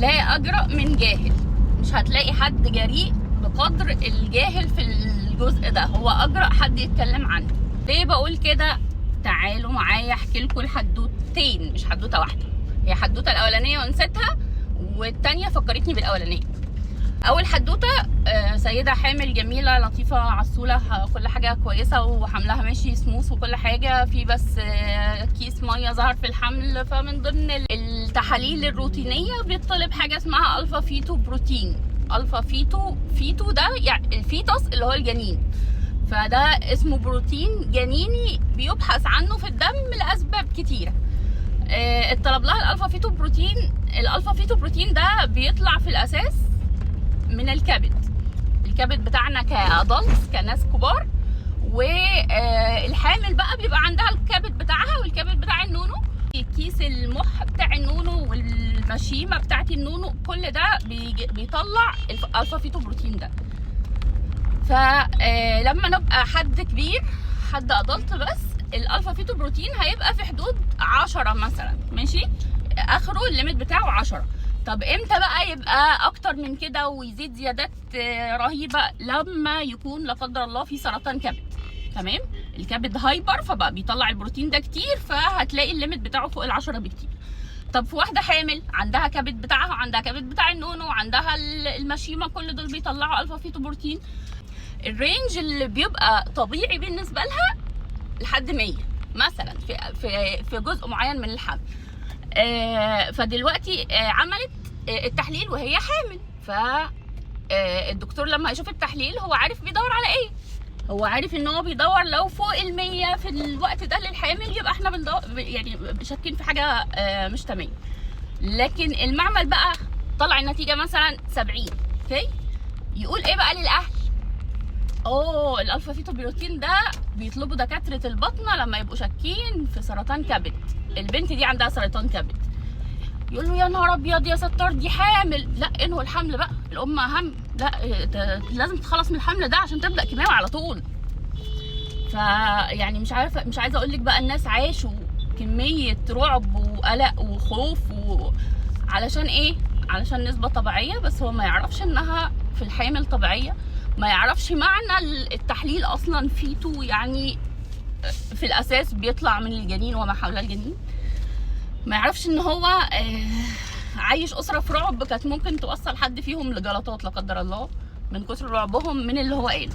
لا أجرأ من جاهل. مش هتلاقي حد جريء بقدر الجاهل في الجزء ده، هو أجرأ حد يتكلم عنه. ليه بقول كده؟ تعالوا معايا احكي لكم الحدوتين، مش حدوته واحده. هي حدوته الاولانيه ونسيتها، والتانيه فكرتني بالاولانيه. اول حدوته سيده حامل جميله لطيفه عسوله، كل حاجه كويسه وحملها ماشي سموث وكل حاجه، في بس كيس ميه ظهر في الحمل. فمن ضمن التحاليل الروتينيه بيطلب حاجه اسمها الفا فيتو بروتين. الفا فيتو ده يعني الفيتوس اللي هو الجنين، فده اسمه بروتين جنيني بيبحث عنه في الدم لاسباب كتيره. اتطلب لها الالفا فيتو بروتين. الالفا فيتو بروتين ده بيطلع في الاساس من الكبد بتاعنا كادلتس، كناس كبار. والحامل بقى بيبقى عندها الكبد بتاعها والكبد بتاع النونو، كيس المح بتاع النونو والمشيمه بتاعت النونو، كل ده بيطلع الالفا فيتو بروتين ده. فلما نبقى حد كبير، حد ادلت، بس الالفا فيتو بروتين هيبقى في حدود 10 مثلا، ماشي، اخره الليميت بتاعه 10. طب امتى بقى يبقى اكتر من كده ويزيد زيادات رهيبه؟ لما يكون لا قدر الله في سرطان كبد. تمام، الكبد هايبر فبقى بيطلع البروتين ده كتير، فهتلاقي الليميت بتاعه فوق ال10 بكتير. طب في واحده حامل عندها كبد بتاعها وعندها كبد بتاع النونو وعندها المشيمه، كل دول بيطلعوا الفا فيتو بروتين. الرينج اللي بيبقى طبيعي بالنسبه لها لحد 100 مثلا في جزء معين من الحمل. فدلوقتي عملت التحليل وهي حامل، فالدكتور لما يشوف التحليل هو عارف بيدور على ايه. هو عارف ان هو بيدور لو فوق ال100 في الوقت ده للحامل، يبقى احنا بندور يعني شاكين في حاجه مش تمام. لكن المعمل بقى طلع النتيجه مثلا 70. اوكي، يقول ايه بقى للاهل؟ الالفا فيتو بروتين ده بيطلبوا دكاتره الباطنه لما يبقوا شاكين في سرطان كبد. البنت دي عندها سرطان كبد، يقول له يا نهار ابيض يا ستار دي حامل. لا، انهوا الحمل بقى، الام اهم. لا، لازم تخلص من الحمل ده عشان تبدا كيماوي على طول. فيعني مش عايزه اقول لك بقى الناس عاشوا كميه رعب وقلق وخوف علشان ايه؟ علشان نسبه طبيعيه، بس هو ما يعرفش انها في الحامل طبيعيه، ما يعرفش معنى التحليل اصلا فيتو، يعني في الاساس بيطلع من الجنين وما حول الجنين. ما يعرفش ان هو عايش اسره في رعب كانت ممكن توصل حد فيهم لجلطات لا قدر الله من كتر رعبهم من اللي هو قاله.